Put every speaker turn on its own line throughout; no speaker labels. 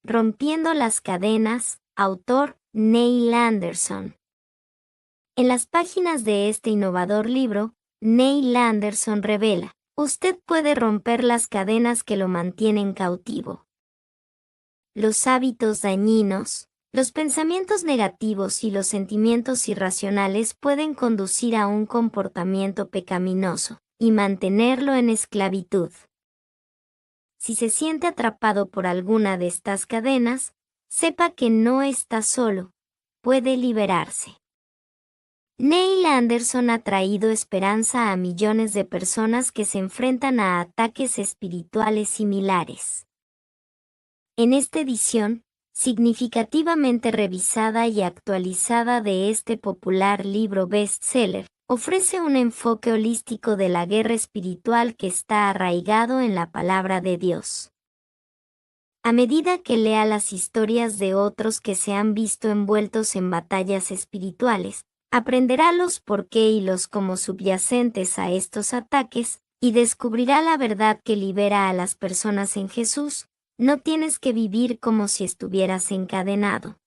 Rompiendo las cadenas, autor Neil Anderson. En las páginas de este innovador libro, Neil Anderson revela: usted puede romper las cadenas que lo mantienen cautivo. Los hábitos dañinos, los pensamientos negativos y los sentimientos irracionales pueden conducir a un comportamiento pecaminoso y mantenerlo en esclavitud. Si se siente atrapado por alguna de estas cadenas, sepa que no está solo, puede liberarse. Neil Anderson ha traído esperanza a millones de personas que se enfrentan a ataques espirituales similares. En esta edición, significativamente revisada y actualizada de este popular libro bestseller, ofrece un enfoque holístico de la guerra espiritual que está arraigado en la palabra de Dios. A medida que lea las historias de otros que se han visto envueltos en batallas espirituales, aprenderá los por qué y los cómo subyacentes a estos ataques, y descubrirá la verdad que libera a las personas en Jesús. No tienes que vivir como si estuvieras encadenado.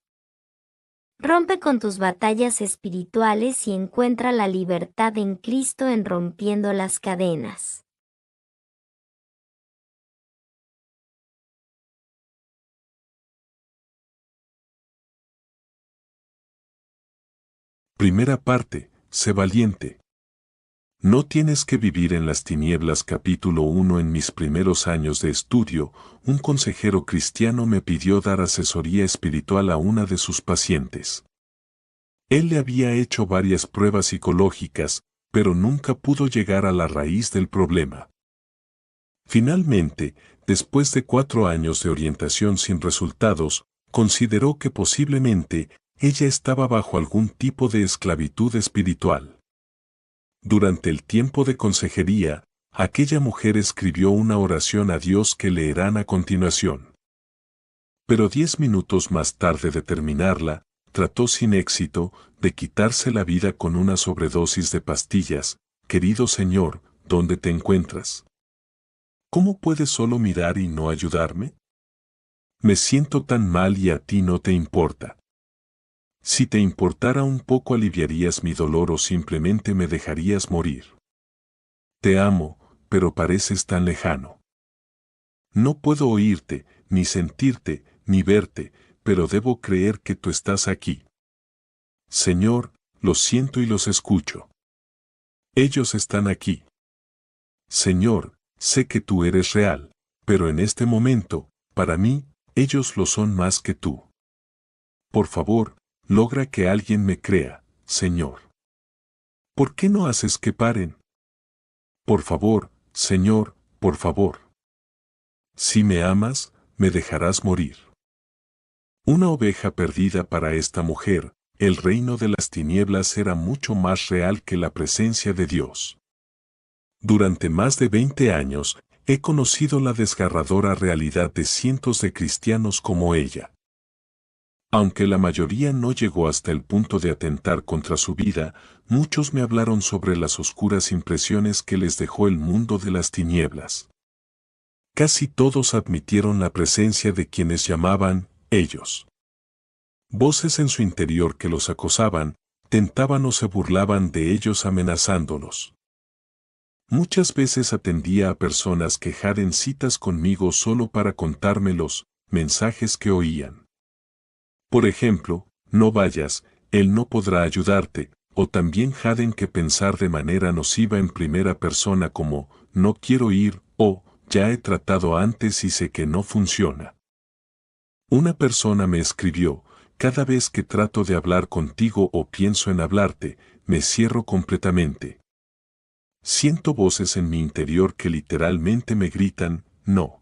Rompe con tus batallas espirituales y encuentra la libertad en Cristo en Rompiendo las Cadenas.
Primera parte, sé valiente. No tienes que vivir en las tinieblas. Capítulo 1. En mis primeros años de estudio, un consejero cristiano me pidió dar asesoría espiritual a una de sus pacientes. Él le había hecho varias pruebas psicológicas, pero nunca pudo llegar a la raíz del problema. Finalmente, después de 4 años de orientación sin resultados, consideró que posiblemente ella estaba bajo algún tipo de esclavitud espiritual. Durante el tiempo de consejería, aquella mujer escribió una oración a Dios que leerán a continuación. Pero 10 minutos más tarde de terminarla, trató sin éxito de quitarse la vida con una sobredosis de pastillas. Querido Señor, ¿dónde te encuentras? ¿Cómo puedes solo mirar y no ayudarme? Me siento tan mal y a ti no te importa. Si te importara un poco, aliviarías mi dolor o simplemente me dejarías morir. Te amo, pero pareces tan lejano. No puedo oírte, ni sentirte, ni verte, pero debo creer que tú estás aquí. Señor, los siento y los escucho. Ellos están aquí. Señor, sé que tú eres real, pero en este momento, para mí, ellos lo son más que tú. Por favor, logra que alguien me crea, Señor. ¿Por qué no haces que paren? Por favor, Señor, por favor. Si me amas, me dejarás morir. Una oveja perdida para esta mujer. El reino de las tinieblas era mucho más real que la presencia de Dios. Durante más de 20 años, he conocido la desgarradora realidad de cientos de cristianos como ella. Aunque la mayoría no llegó hasta el punto de atentar contra su vida, muchos me hablaron sobre las oscuras impresiones que les dejó el mundo de las tinieblas. Casi todos admitieron la presencia de quienes llamaban ellos. Voces en su interior que los acosaban, tentaban o se burlaban de ellos amenazándolos. Muchas veces atendía a personas que en citas conmigo solo para contarme los mensajes que oían. Por ejemplo, no vayas, él no podrá ayudarte, o también en que pensar de manera nociva en primera persona como, no quiero ir, o, ya he tratado antes y sé que no funciona. Una persona me escribió: cada vez que trato de hablar contigo o pienso en hablarte, me cierro completamente. Siento voces en mi interior que literalmente me gritan, no.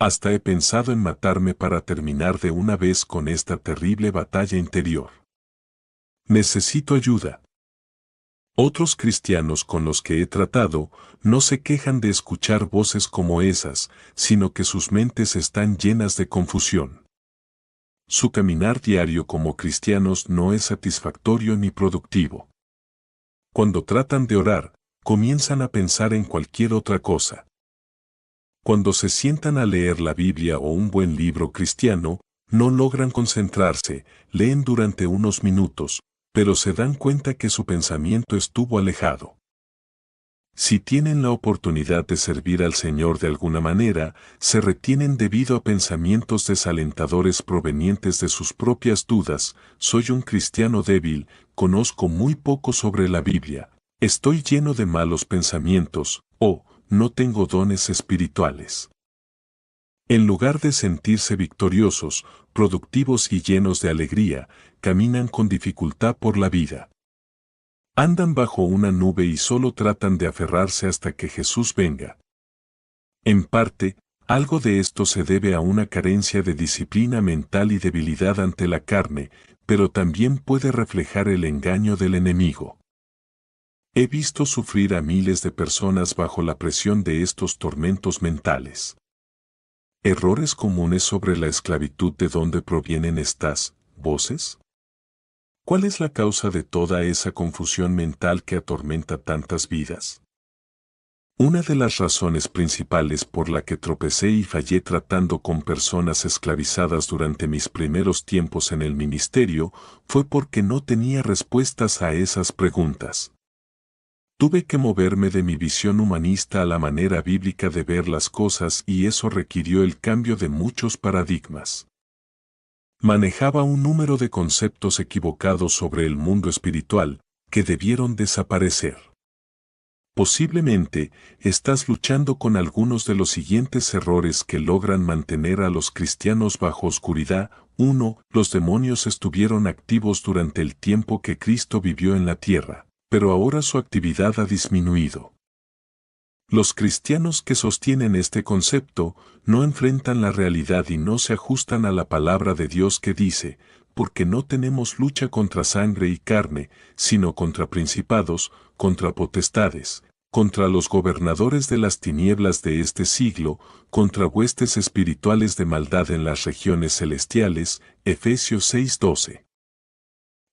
Hasta he pensado en matarme para terminar de una vez con esta terrible batalla interior. Necesito ayuda. Otros cristianos con los que he tratado no se quejan de escuchar voces como esas, sino que sus mentes están llenas de confusión. Su caminar diario como cristianos no es satisfactorio ni productivo. Cuando tratan de orar, comienzan a pensar en cualquier otra cosa. Cuando se sientan a leer la Biblia o un buen libro cristiano, no logran concentrarse, leen durante unos minutos, pero se dan cuenta que su pensamiento estuvo alejado. Si tienen la oportunidad de servir al Señor de alguna manera, se retienen debido a pensamientos desalentadores provenientes de sus propias dudas. Soy un cristiano débil, conozco muy poco sobre la Biblia, estoy lleno de malos pensamientos, o no tengo dones espirituales. En lugar de sentirse victoriosos, productivos y llenos de alegría, caminan con dificultad por la vida. Andan bajo una nube y solo tratan de aferrarse hasta que Jesús venga. En parte, algo de esto se debe a una carencia de disciplina mental y debilidad ante la carne, pero también puede reflejar el engaño del enemigo. He visto sufrir a miles de personas bajo la presión de estos tormentos mentales. Errores comunes sobre la esclavitud. ¿De dónde provienen estas voces? ¿Cuál es la causa de toda esa confusión mental que atormenta tantas vidas? Una de las razones principales por la que tropecé y fallé tratando con personas esclavizadas durante mis primeros tiempos en el ministerio fue porque no tenía respuestas a esas preguntas. Tuve que moverme de mi visión humanista a la manera bíblica de ver las cosas y eso requirió el cambio de muchos paradigmas. Manejaba un número de conceptos equivocados sobre el mundo espiritual que debieron desaparecer. Posiblemente, estás luchando con algunos de los siguientes errores que logran mantener a los cristianos bajo oscuridad. 1. Los demonios estuvieron activos durante el tiempo que Cristo vivió en la tierra, pero ahora su actividad ha disminuido. Los cristianos que sostienen este concepto no enfrentan la realidad y no se ajustan a la palabra de Dios que dice, porque no tenemos lucha contra sangre y carne, sino contra principados, contra potestades, contra los gobernadores de las tinieblas de este siglo, contra huestes espirituales de maldad en las regiones celestiales. Efesios 6:12.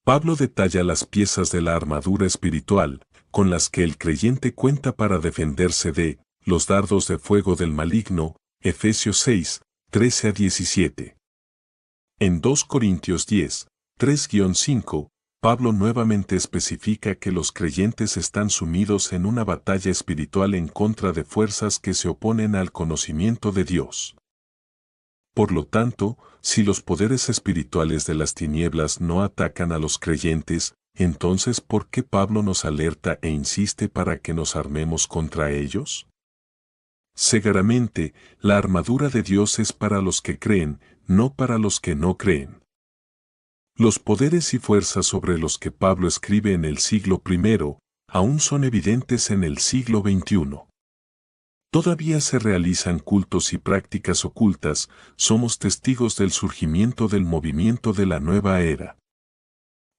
Pablo detalla las piezas de la armadura espiritual, con las que el creyente cuenta para defenderse de los dardos de fuego del maligno. Efesios 6, 13-17. En 2 Corintios 10, 3-5, Pablo nuevamente especifica que los creyentes están sumidos en una batalla espiritual en contra de fuerzas que se oponen al conocimiento de Dios. Por lo tanto, si los poderes espirituales de las tinieblas no atacan a los creyentes, entonces ¿por qué Pablo nos alerta e insiste para que nos armemos contra ellos? Seguramente, la armadura de Dios es para los que creen, no para los que no creen. Los poderes y fuerzas sobre los que Pablo escribe en el siglo I, aún son evidentes en el siglo XXI. Todavía se realizan cultos y prácticas ocultas, somos testigos del surgimiento del movimiento de la nueva era.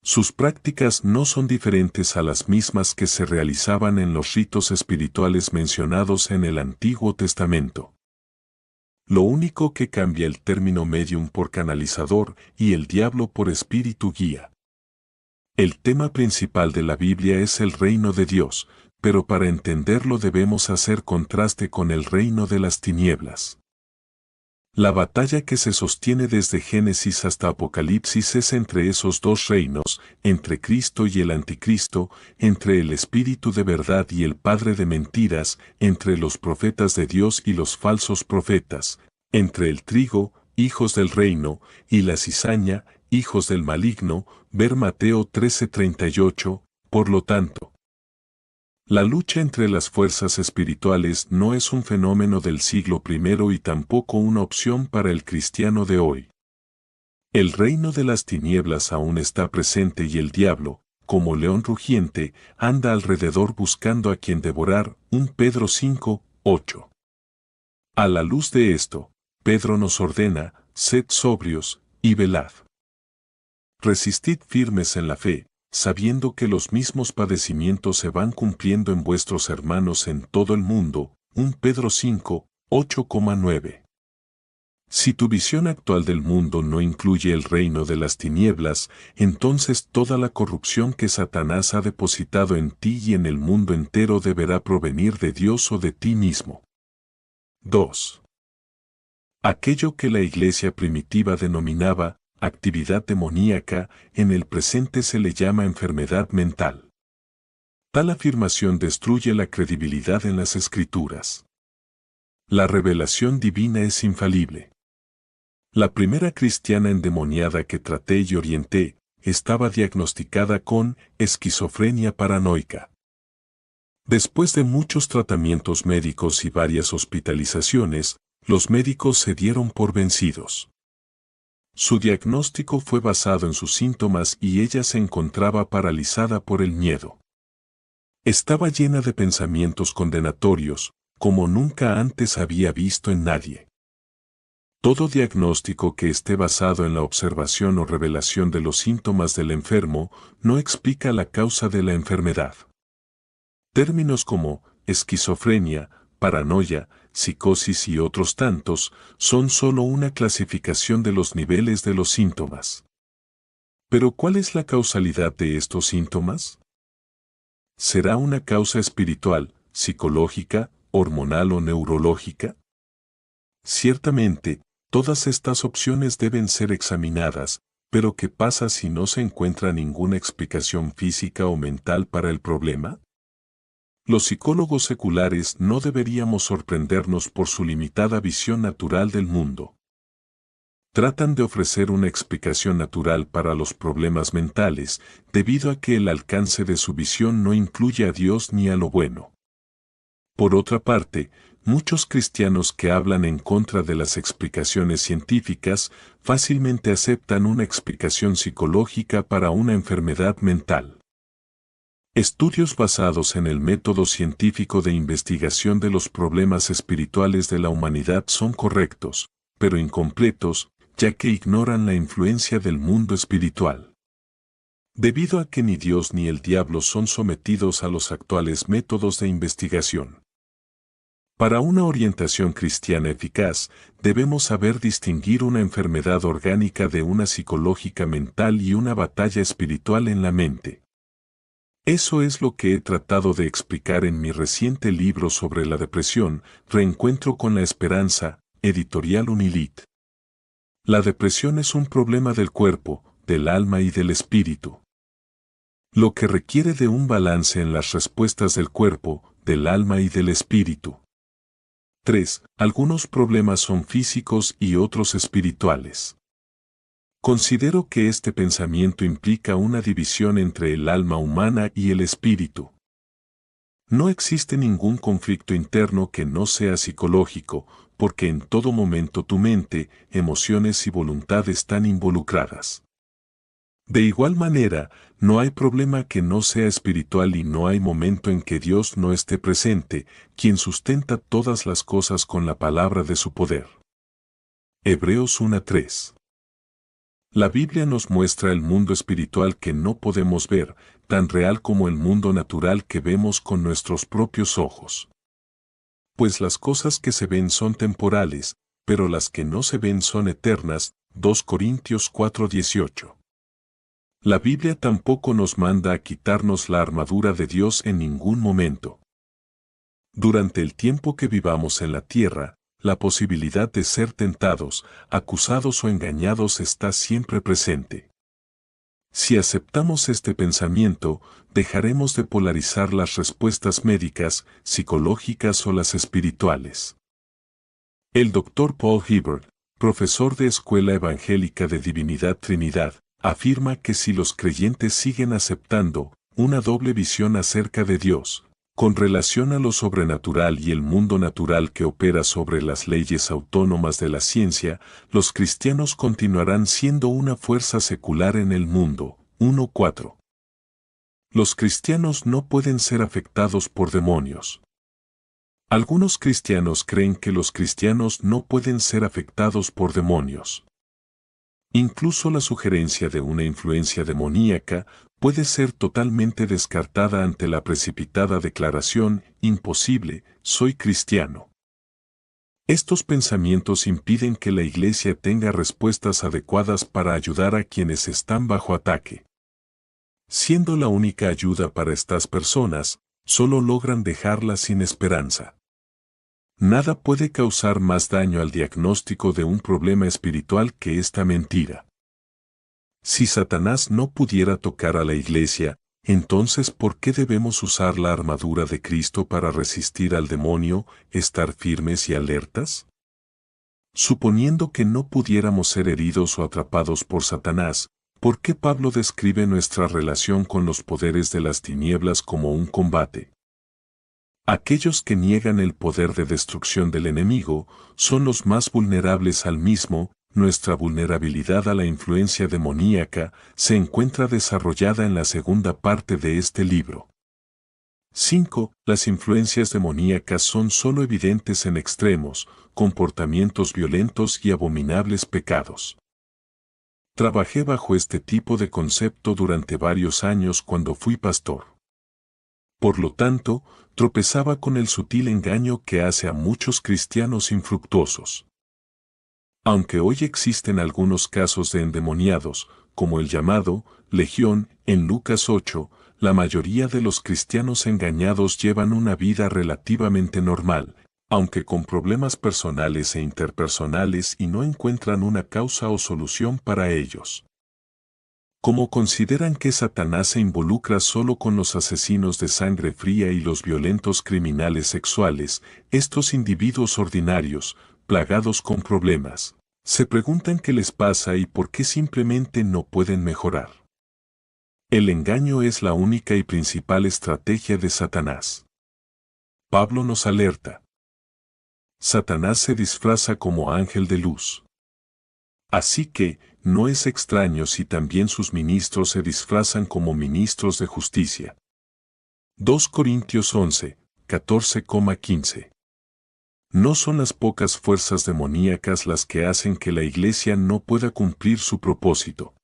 Sus prácticas no son diferentes a las mismas que se realizaban en los ritos espirituales mencionados en el Antiguo Testamento. Lo único que cambia el término medium por canalizador y el diablo por espíritu guía. El tema principal de la Biblia es el reino de Dios, pero para entenderlo debemos hacer contraste con el reino de las tinieblas. La batalla que se sostiene desde Génesis hasta Apocalipsis es entre esos dos reinos, entre Cristo y el Anticristo, entre el Espíritu de verdad y el Padre de mentiras, entre los profetas de Dios y los falsos profetas, entre el trigo, hijos del reino, y la cizaña, hijos del maligno. Ver Mateo 13:38. Por lo tanto, la lucha entre las fuerzas espirituales no es un fenómeno del siglo I y tampoco una opción para el cristiano de hoy. El reino de las tinieblas aún está presente y el diablo, como león rugiente, anda alrededor buscando a quien devorar. 1 Pedro 5:8. A la luz de esto, Pedro nos ordena, sed sobrios y velad. Resistid firmes en la fe, sabiendo que los mismos padecimientos se van cumpliendo en vuestros hermanos en todo el mundo. 1 Pedro 5, 8,9. Si tu visión actual del mundo no incluye el reino de las tinieblas, entonces toda la corrupción que Satanás ha depositado en ti y en el mundo entero deberá provenir de Dios o de ti mismo. 2. Aquello que la iglesia primitiva denominaba actividad demoníaca, en el presente se le llama enfermedad mental. Tal afirmación destruye la credibilidad en las Escrituras. La revelación divina es infalible. La primera cristiana endemoniada que traté y orienté estaba diagnosticada con esquizofrenia paranoica. Después de muchos tratamientos médicos y varias hospitalizaciones, los médicos se dieron por vencidos. Su diagnóstico fue basado en sus síntomas y ella se encontraba paralizada por el miedo. Estaba llena de pensamientos condenatorios, como nunca antes había visto en nadie. Todo diagnóstico que esté basado en la observación o revelación de los síntomas del enfermo no explica la causa de la enfermedad. Términos como esquizofrenia, paranoia, psicosis y otros tantos son solo una clasificación de los niveles de los síntomas. Pero ¿cuál es la causalidad de estos síntomas? ¿Será una causa espiritual, psicológica, hormonal o neurológica? Ciertamente, todas estas opciones deben ser examinadas, pero ¿qué pasa si no se encuentra ninguna explicación física o mental para el problema? Los psicólogos seculares no deberíamos sorprendernos por su limitada visión natural del mundo. Tratan de ofrecer una explicación natural para los problemas mentales, debido a que el alcance de su visión no incluye a Dios ni a lo bueno. Por otra parte, muchos cristianos que hablan en contra de las explicaciones científicas fácilmente aceptan una explicación psicológica para una enfermedad mental. Estudios basados en el método científico de investigación de los problemas espirituales de la humanidad son correctos, pero incompletos, ya que ignoran la influencia del mundo espiritual. Debido a que ni Dios ni el diablo son sometidos a los actuales métodos de investigación. Para una orientación cristiana eficaz, debemos saber distinguir una enfermedad orgánica de una psicológica mental y una batalla espiritual en la mente. Eso es lo que he tratado de explicar en mi reciente libro sobre la depresión, Reencuentro con la Esperanza, editorial Unilit. La depresión es un problema del cuerpo, del alma y del espíritu. Lo que requiere de un balance en las respuestas del cuerpo, del alma y del espíritu. 3. Algunos problemas son físicos y otros espirituales. Considero que este pensamiento implica una división entre el alma humana y el espíritu. No existe ningún conflicto interno que no sea psicológico, porque en todo momento tu mente, emociones y voluntad están involucradas. De igual manera, no hay problema que no sea espiritual y no hay momento en que Dios no esté presente, quien sustenta todas las cosas con la palabra de su poder. Hebreos 1:3. La Biblia nos muestra el mundo espiritual que no podemos ver, tan real como el mundo natural que vemos con nuestros propios ojos. Pues las cosas que se ven son temporales, pero las que no se ven son eternas. 2 Corintios 4:18. La Biblia tampoco nos manda a quitarnos la armadura de Dios en ningún momento. Durante el tiempo que vivamos en la tierra, la posibilidad de ser tentados, acusados o engañados está siempre presente. Si aceptamos este pensamiento, dejaremos de polarizar las respuestas médicas, psicológicas o las espirituales. El Dr. Paul Hibbert, profesor de Escuela Evangélica de Divinidad Trinidad, afirma que si los creyentes siguen aceptando una doble visión acerca de Dios, con relación a lo sobrenatural y el mundo natural que opera sobre las leyes autónomas de la ciencia, los cristianos continuarán siendo una fuerza secular en el mundo. 1:4. Los cristianos no pueden ser afectados por demonios. Algunos cristianos creen que los cristianos no pueden ser afectados por demonios. Incluso la sugerencia de una influencia demoníaca puede ser totalmente descartada ante la precipitada declaración, imposible, soy cristiano. Estos pensamientos impiden que la Iglesia tenga respuestas adecuadas para ayudar a quienes están bajo ataque. Siendo la única ayuda para estas personas, solo logran dejarlas sin esperanza. Nada puede causar más daño al diagnóstico de un problema espiritual que esta mentira. Si Satanás no pudiera tocar a la iglesia, entonces ¿por qué debemos usar la armadura de Cristo para resistir al demonio, estar firmes y alertas? Suponiendo que no pudiéramos ser heridos o atrapados por Satanás, ¿por qué Pablo describe nuestra relación con los poderes de las tinieblas como un combate? Aquellos que niegan el poder de destrucción del enemigo son los más vulnerables al mismo. Nuestra vulnerabilidad a la influencia demoníaca se encuentra desarrollada en la segunda parte de este libro. 5. Las influencias demoníacas son solo evidentes en extremos, comportamientos violentos y abominables pecados. Trabajé bajo este tipo de concepto durante varios años cuando fui pastor. Por lo tanto, tropezaba con el sutil engaño que hace a muchos cristianos infructuosos. Aunque hoy existen algunos casos de endemoniados, como el llamado Legión en Lucas 8, la mayoría de los cristianos engañados llevan una vida relativamente normal, aunque con problemas personales e interpersonales y no encuentran una causa o solución para ellos. Como consideran que Satanás se involucra solo con los asesinos de sangre fría y los violentos criminales sexuales, estos individuos ordinarios, plagados con problemas, se preguntan qué les pasa y por qué simplemente no pueden mejorar. El engaño es la única y principal estrategia de Satanás. Pablo nos alerta. Satanás se disfraza como ángel de luz. Así que, no es extraño si también sus ministros se disfrazan como ministros de justicia. 2 Corintios 11, 14,15. No son las pocas fuerzas demoníacas las que hacen que la iglesia no pueda cumplir su propósito.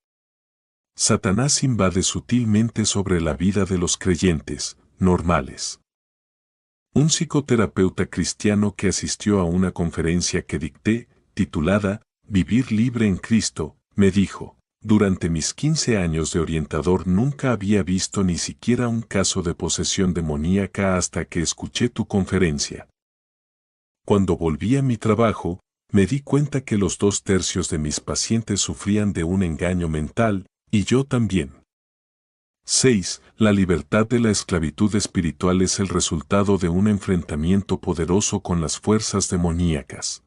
Satanás invade sutilmente sobre la vida de los creyentes, normales. Un psicoterapeuta cristiano que asistió a una conferencia que dicté, titulada Vivir libre en Cristo, me dijo, durante mis 15 años de orientador nunca había visto ni siquiera un caso de posesión demoníaca hasta que escuché tu conferencia. Cuando volví a mi trabajo, me di cuenta que los 2/3 de mis pacientes sufrían de un engaño mental, y yo también. 6. La libertad de la esclavitud espiritual es el resultado de un enfrentamiento poderoso con las fuerzas demoníacas.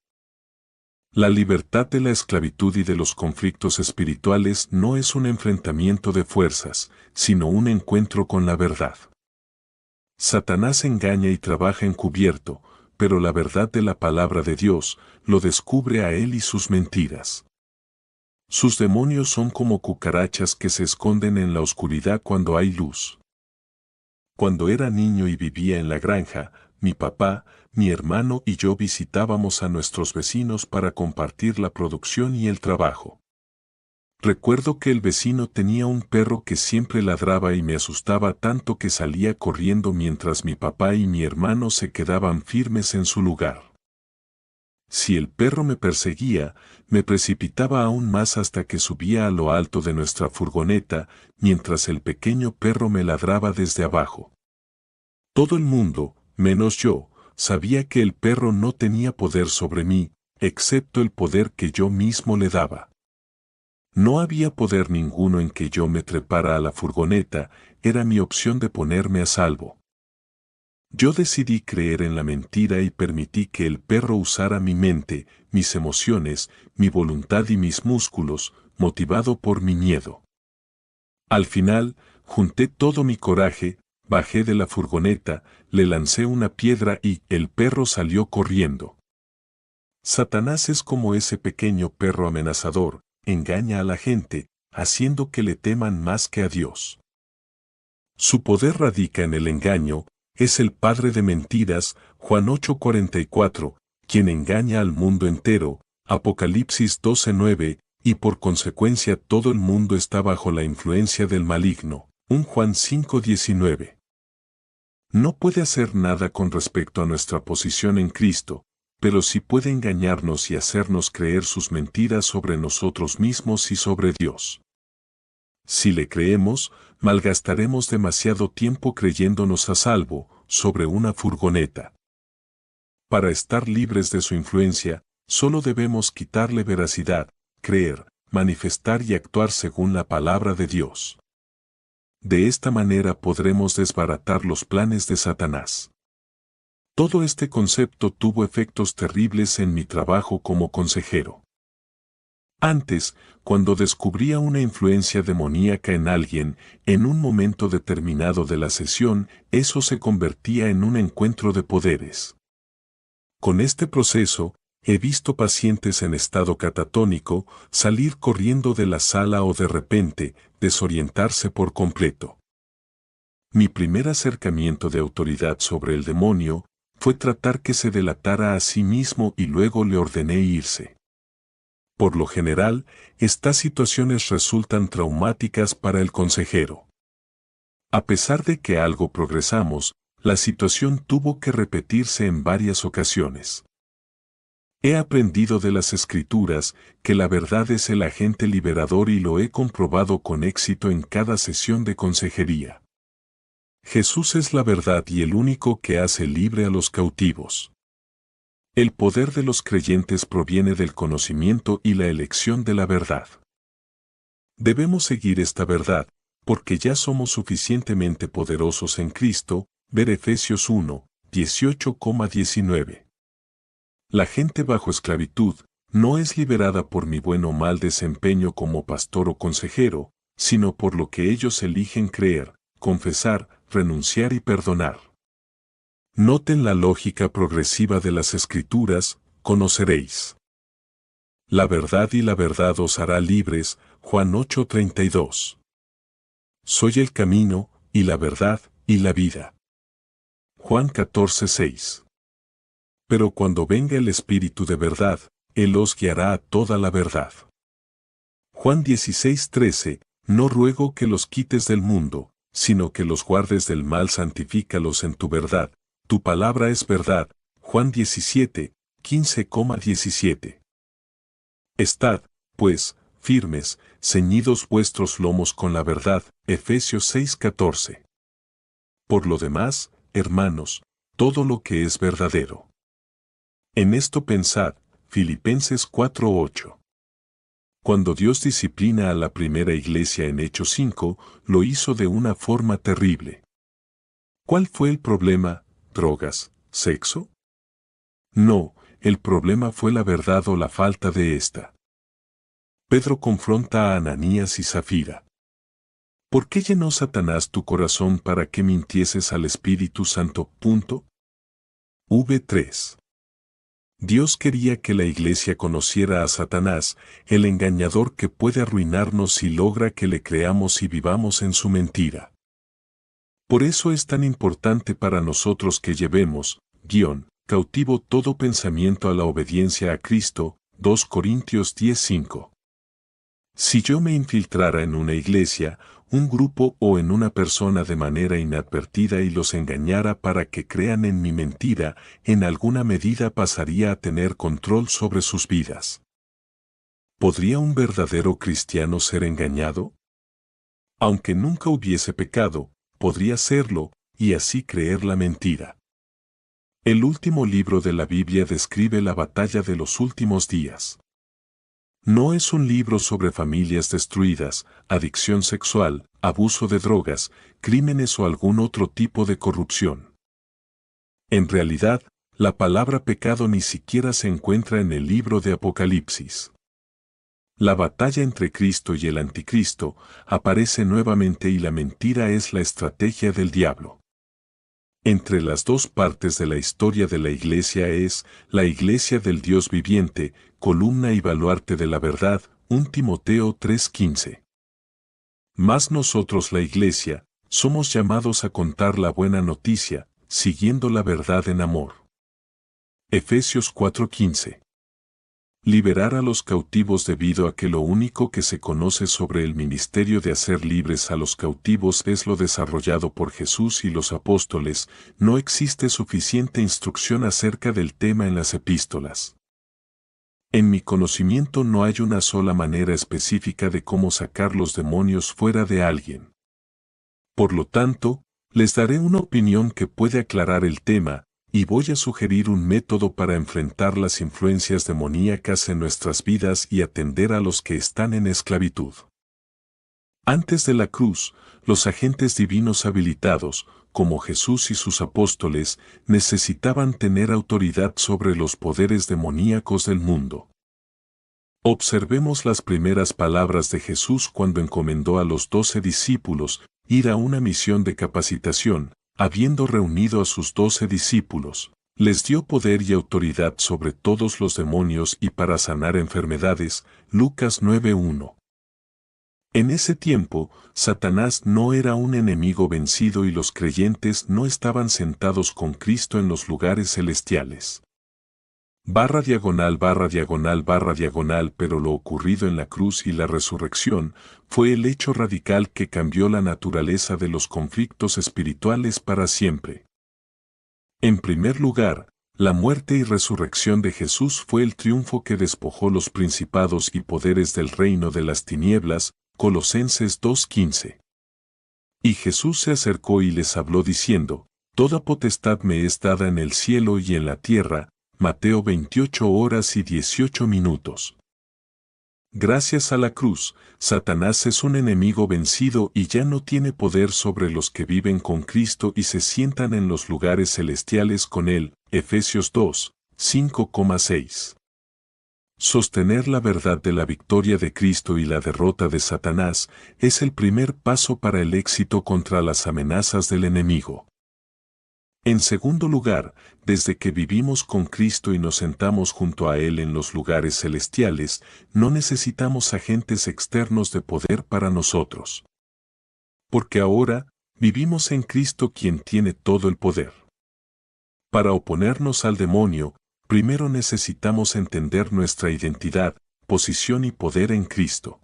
La libertad de la esclavitud y de los conflictos espirituales no es un enfrentamiento de fuerzas, sino un encuentro con la verdad. Satanás engaña y trabaja encubierto, pero la verdad de la palabra de Dios lo descubre a él y sus mentiras. Sus demonios son como cucarachas que se esconden en la oscuridad cuando hay luz. Cuando era niño y vivía en la granja, mi papá, mi hermano y yo visitábamos a nuestros vecinos para compartir la producción y el trabajo. Recuerdo que el vecino tenía un perro que siempre ladraba y me asustaba tanto que salía corriendo mientras mi papá y mi hermano se quedaban firmes en su lugar. Si el perro me perseguía, me precipitaba aún más hasta que subía a lo alto de nuestra furgoneta, mientras el pequeño perro me ladraba desde abajo. Todo el mundo, menos yo, sabía que el perro no tenía poder sobre mí, excepto el poder que yo mismo le daba. No había poder ninguno en que yo me trepara a la furgoneta, era mi opción de ponerme a salvo. Yo decidí creer en la mentira y permití que el perro usara mi mente, mis emociones, mi voluntad y mis músculos, motivado por mi miedo. Al final, junté todo mi coraje, bajé de la furgoneta, le lancé una piedra y el perro salió corriendo. Satanás es como ese pequeño perro amenazador, engaña a la gente, haciendo que le teman más que a Dios. Su poder radica en el engaño, es el padre de mentiras, Juan 8:44, quien engaña al mundo entero, Apocalipsis 12:9, y por consecuencia todo el mundo está bajo la influencia del maligno, 1 Juan 5:19. No puede hacer nada con respecto a nuestra posición en Cristo, pero sí puede engañarnos y hacernos creer sus mentiras sobre nosotros mismos y sobre Dios. Si le creemos, malgastaremos demasiado tiempo creyéndonos a salvo, sobre una furgoneta. Para estar libres de su influencia, solo debemos quitarle veracidad, creer, manifestar y actuar según la palabra de Dios. De esta manera podremos desbaratar los planes de Satanás. Todo este concepto tuvo efectos terribles en mi trabajo como consejero. Antes, cuando descubría una influencia demoníaca en alguien, en un momento determinado de la sesión, eso se convertía en un encuentro de poderes. Con este proceso, he visto pacientes en estado catatónico salir corriendo de la sala o de repente, desorientarse por completo. Mi primer acercamiento de autoridad sobre el demonio fue tratar que se delatara a sí mismo y luego le ordené irse. Por lo general, estas situaciones resultan traumáticas para el consejero. A pesar de que algo progresamos, la situación tuvo que repetirse en varias ocasiones. He aprendido de las Escrituras que la verdad es el agente liberador y lo he comprobado con éxito en cada sesión de consejería. Jesús es la verdad y el único que hace libre a los cautivos. El poder de los creyentes proviene del conocimiento y la elección de la verdad. Debemos seguir esta verdad, porque ya somos suficientemente poderosos en Cristo, ver Efesios 1, 18,19. La gente bajo esclavitud no es liberada por mi buen o mal desempeño como pastor o consejero, sino por lo que ellos eligen creer, confesar, renunciar y perdonar. Noten la lógica progresiva de las Escrituras, conoceréis la verdad y la verdad os hará libres, Juan 8:32. Soy el camino, y la verdad, y la vida. Juan 14:6. Pero cuando venga el Espíritu de verdad, Él os guiará a toda la verdad. Juan 16:13, no ruego que los quites del mundo, sino que los guardes del mal, santifícalos en tu verdad, tu palabra es verdad. Juan 17, 15,17. Estad, pues, firmes, ceñidos vuestros lomos con la verdad. Efesios 6:14. Por lo demás, hermanos, todo lo que es verdadero. En esto pensad. Filipenses 4:8. Cuando Dios disciplina a la primera iglesia en Hechos 5, lo hizo de una forma terrible. ¿Cuál fue el problema? ¿Drogas? ¿Sexo? No, el problema fue la verdad o la falta de esta. Pedro confronta a Ananías y Zafira. ¿Por qué llenó Satanás tu corazón para que mintieses al Espíritu Santo? V3. Dios quería que la iglesia conociera a Satanás, el engañador que puede arruinarnos si logra que le creamos y vivamos en su mentira. Por eso es tan importante para nosotros que llevemos, cautivo todo pensamiento a la obediencia a Cristo, 2 Corintios 10:5. Si yo me infiltrara en una iglesia, un grupo o en una persona de manera inadvertida y los engañara para que crean en mi mentira, en alguna medida pasaría a tener control sobre sus vidas. ¿Podría un verdadero cristiano ser engañado? Aunque nunca hubiese pecado, podría serlo, y así creer la mentira. El último libro de la Biblia describe la batalla de los últimos días. No es un libro sobre familias destruidas, adicción sexual, abuso de drogas, crímenes o algún otro tipo de corrupción. En realidad, la palabra pecado ni siquiera se encuentra en el libro de Apocalipsis. La batalla entre Cristo y el Anticristo aparece nuevamente y la mentira es la estrategia del diablo. Entre las dos partes de la historia de la iglesia es la iglesia del Dios viviente, columna y baluarte de la verdad, 1 Timoteo 3:15. Mas nosotros la iglesia, somos llamados a contar la buena noticia, siguiendo la verdad en amor. Efesios 4:15. Liberar a los cautivos debido a que lo único que se conoce sobre el ministerio de hacer libres a los cautivos es lo desarrollado por Jesús y los apóstoles, no existe suficiente instrucción acerca del tema en las epístolas. En mi conocimiento no hay una sola manera específica de cómo sacar los demonios fuera de alguien. Por lo tanto, les daré una opinión que puede aclarar el tema, y voy a sugerir un método para enfrentar las influencias demoníacas en nuestras vidas y atender a los que están en esclavitud. Antes de la cruz, los agentes divinos habilitados, como Jesús y sus apóstoles, necesitaban tener autoridad sobre los poderes demoníacos del mundo. Observemos las primeras palabras de Jesús cuando encomendó a los 12 discípulos ir a una misión de capacitación. Habiendo reunido a sus 12 discípulos, les dio poder y autoridad sobre todos los demonios y para sanar enfermedades. Lucas 9:1. En ese tiempo, Satanás no era un enemigo vencido y los creyentes no estaban sentados con Cristo en los lugares celestiales. // pero lo ocurrido en la cruz y la resurrección fue el hecho radical que cambió la naturaleza de los conflictos espirituales para siempre. En primer lugar, la muerte y resurrección de Jesús fue el triunfo que despojó los principados y poderes del reino de las tinieblas, Colosenses 2:15. Y Jesús se acercó y les habló diciendo, «Toda potestad me es dada en el cielo y en la tierra», Mateo 28:18. Gracias a la cruz, Satanás es un enemigo vencido y ya no tiene poder sobre los que viven con Cristo y se sientan en los lugares celestiales con Él. Efesios 2:5,6. Sostener la verdad de la victoria de Cristo y la derrota de Satanás es el primer paso para el éxito contra las amenazas del enemigo. En segundo lugar, desde que vivimos con Cristo y nos sentamos junto a Él en los lugares celestiales, no necesitamos agentes externos de poder para nosotros. Porque ahora, vivimos en Cristo quien tiene todo el poder. Para oponernos al demonio, primero necesitamos entender nuestra identidad, posición y poder en Cristo.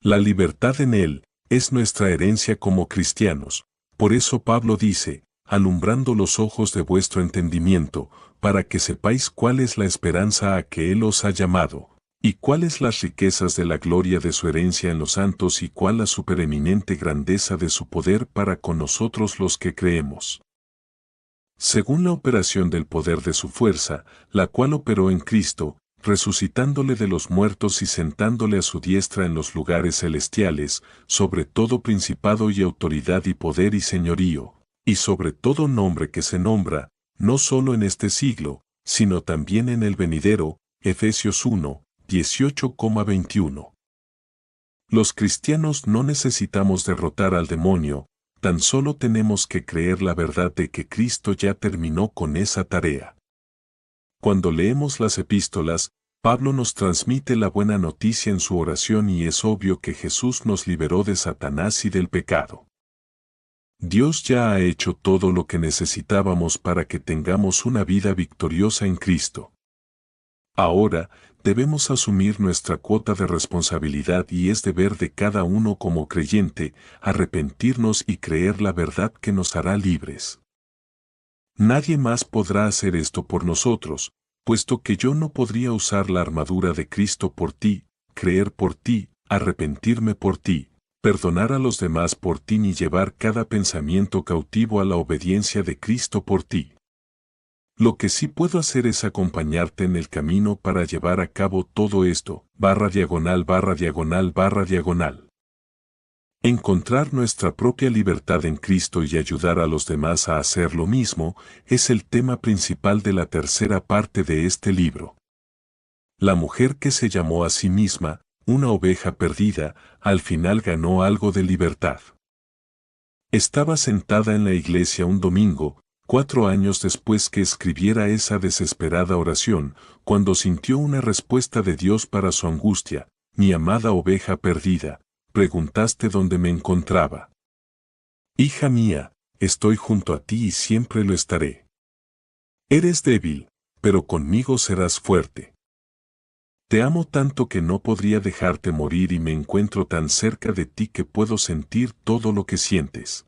La libertad en Él es nuestra herencia como cristianos. Por eso Pablo dice, alumbrando los ojos de vuestro entendimiento, para que sepáis cuál es la esperanza a que Él os ha llamado, y cuáles las riquezas de la gloria de su herencia en los santos y cuál la supereminente grandeza de su poder para con nosotros los que creemos. Según la operación del poder de su fuerza, la cual operó en Cristo, resucitándole de los muertos y sentándole a su diestra en los lugares celestiales, sobre todo principado y autoridad y poder y señorío, y sobre todo nombre que se nombra, no solo en este siglo, sino también en el venidero. Efesios 1:18,21. Los cristianos no necesitamos derrotar al demonio, tan solo tenemos que creer la verdad de que Cristo ya terminó con esa tarea. Cuando leemos las epístolas, Pablo nos transmite la buena noticia en su oración y es obvio que Jesús nos liberó de Satanás y del pecado. Dios ya ha hecho todo lo que necesitábamos para que tengamos una vida victoriosa en Cristo. Ahora, debemos asumir nuestra cuota de responsabilidad y es deber de cada uno como creyente arrepentirnos y creer la verdad que nos hará libres. Nadie más podrá hacer esto por nosotros, puesto que yo no podría usar la armadura de Cristo por ti, creer por ti, arrepentirme por ti, perdonar a los demás por ti ni llevar cada pensamiento cautivo a la obediencia de Cristo por ti. Lo que sí puedo hacer es acompañarte en el camino para llevar a cabo todo esto, //. Encontrar nuestra propia libertad en Cristo y ayudar a los demás a hacer lo mismo es el tema principal de la tercera parte de este libro. La mujer que se llamó a sí misma una oveja perdida, al final ganó algo de libertad. Estaba sentada en la iglesia un domingo, 4 años después que escribiera esa desesperada oración, cuando sintió una respuesta de Dios para su angustia. Mi amada oveja perdida, preguntaste dónde me encontraba. Hija mía, estoy junto a ti y siempre lo estaré. Eres débil, pero conmigo serás fuerte. Te amo tanto que no podría dejarte morir y me encuentro tan cerca de ti que puedo sentir todo lo que sientes.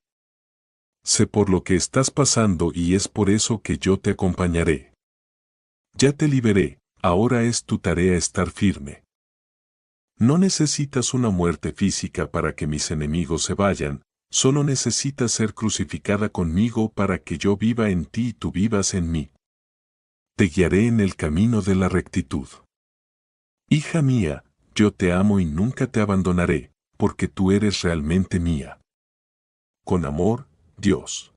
Sé por lo que estás pasando y es por eso que yo te acompañaré. Ya te liberé, ahora es tu tarea estar firme. No necesitas una muerte física para que mis enemigos se vayan, solo necesitas ser crucificada conmigo para que yo viva en ti y tú vivas en mí. Te guiaré en el camino de la rectitud. Hija mía, yo te amo y nunca te abandonaré, porque tú eres realmente mía. Con amor, Dios.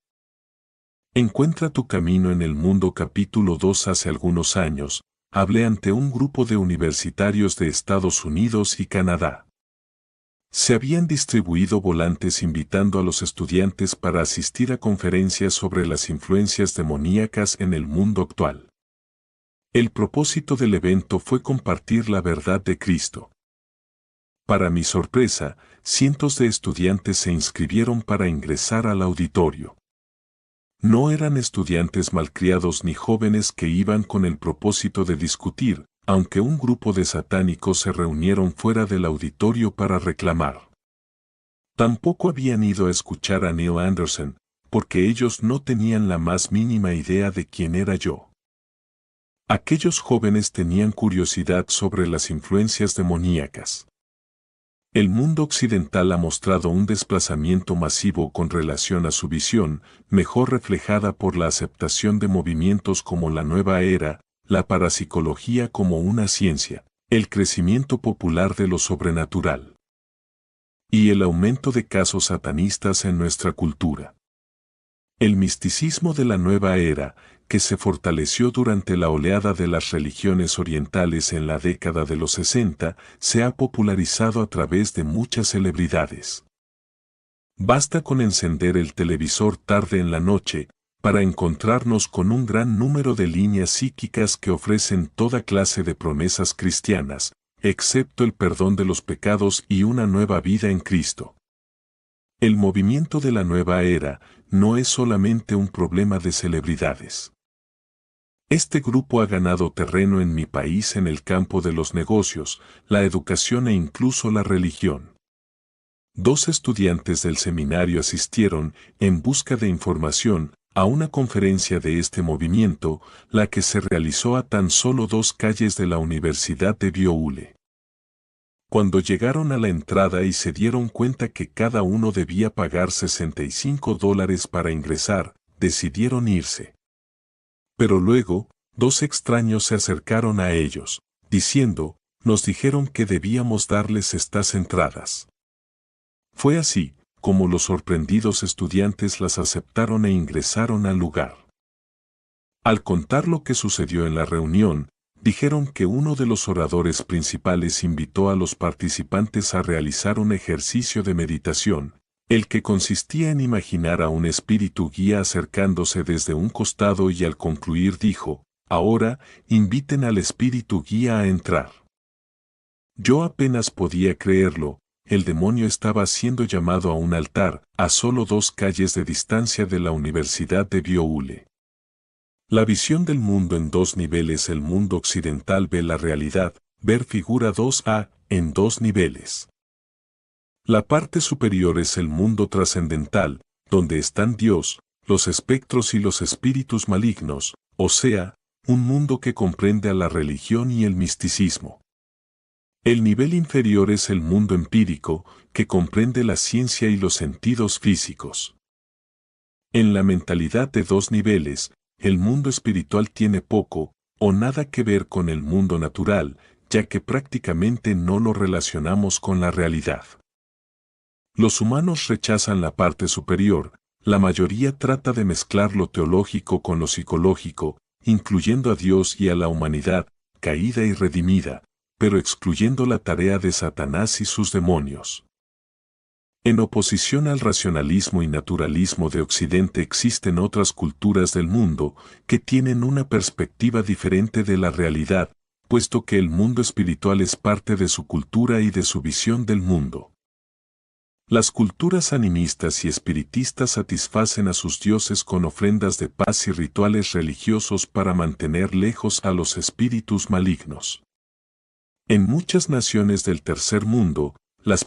Encuentra tu camino en el mundo. Capítulo 2. Hace algunos años, hablé ante un grupo de universitarios de Estados Unidos y Canadá. Se habían distribuido volantes invitando a los estudiantes para asistir a conferencias sobre las influencias demoníacas en el mundo actual. El propósito del evento fue compartir la verdad de Cristo. Para mi sorpresa, cientos de estudiantes se inscribieron para ingresar al auditorio. No eran estudiantes malcriados ni jóvenes que iban con el propósito de discutir, aunque un grupo de satánicos se reunieron fuera del auditorio para reclamar. Tampoco habían ido a escuchar a Neil Anderson, porque ellos no tenían la más mínima idea de quién era yo. Aquellos jóvenes tenían curiosidad sobre las influencias demoníacas. El mundo occidental ha mostrado un desplazamiento masivo con relación a su visión, mejor reflejada por la aceptación de movimientos como la nueva era, la parapsicología como una ciencia, el crecimiento popular de lo sobrenatural y el aumento de casos satanistas en nuestra cultura. El misticismo de la nueva era, que se fortaleció durante la oleada de las religiones orientales en la década de los 60, se ha popularizado a través de muchas celebridades. Basta con encender el televisor tarde en la noche, para encontrarnos con un gran número de líneas psíquicas que ofrecen toda clase de promesas cristianas, excepto el perdón de los pecados y una nueva vida en Cristo. El movimiento de la nueva era no es solamente un problema de celebridades. Este grupo ha ganado terreno en mi país en el campo de los negocios, la educación e incluso la religión. 2 estudiantes del seminario asistieron, en busca de información, a una conferencia de este movimiento, la que se realizó a tan solo 2 calles de la Universidad de BYU. Cuando llegaron a la entrada y se dieron cuenta que cada uno debía pagar $65 para ingresar, decidieron irse. Pero luego, 2 extraños se acercaron a ellos, diciendo, nos dijeron que debíamos darles estas entradas. Fue así, como los sorprendidos estudiantes las aceptaron e ingresaron al lugar. Al contar lo que sucedió en la reunión, dijeron que uno de los oradores principales invitó a los participantes a realizar un ejercicio de meditación, el que consistía en imaginar a un espíritu guía acercándose desde un costado y al concluir dijo, ahora, inviten al espíritu guía a entrar. Yo apenas podía creerlo. El demonio estaba siendo llamado a un altar, a solo 2 calles de distancia de la Universidad de BYU. La visión del mundo en 2 niveles. El mundo occidental ve la realidad, ver figura 2a, en 2 niveles. La parte superior es el mundo trascendental, donde están Dios, los espectros y los espíritus malignos, o sea, un mundo que comprende a la religión y el misticismo. El nivel inferior es el mundo empírico, que comprende la ciencia y los sentidos físicos. En la mentalidad de 2 niveles, el mundo espiritual tiene poco o nada que ver con el mundo natural, ya que prácticamente no lo relacionamos con la realidad. Los humanos rechazan la parte superior, la mayoría trata de mezclar lo teológico con lo psicológico, incluyendo a Dios y a la humanidad, caída y redimida, pero excluyendo la tarea de Satanás y sus demonios. En oposición al racionalismo y naturalismo de Occidente existen otras culturas del mundo que tienen una perspectiva diferente de la realidad, puesto que el mundo espiritual es parte de su cultura y de su visión del mundo. Las culturas animistas y espiritistas satisfacen a sus dioses con ofrendas de paz y rituales religiosos para mantener lejos a los espíritus malignos. En muchas naciones del tercer mundo, las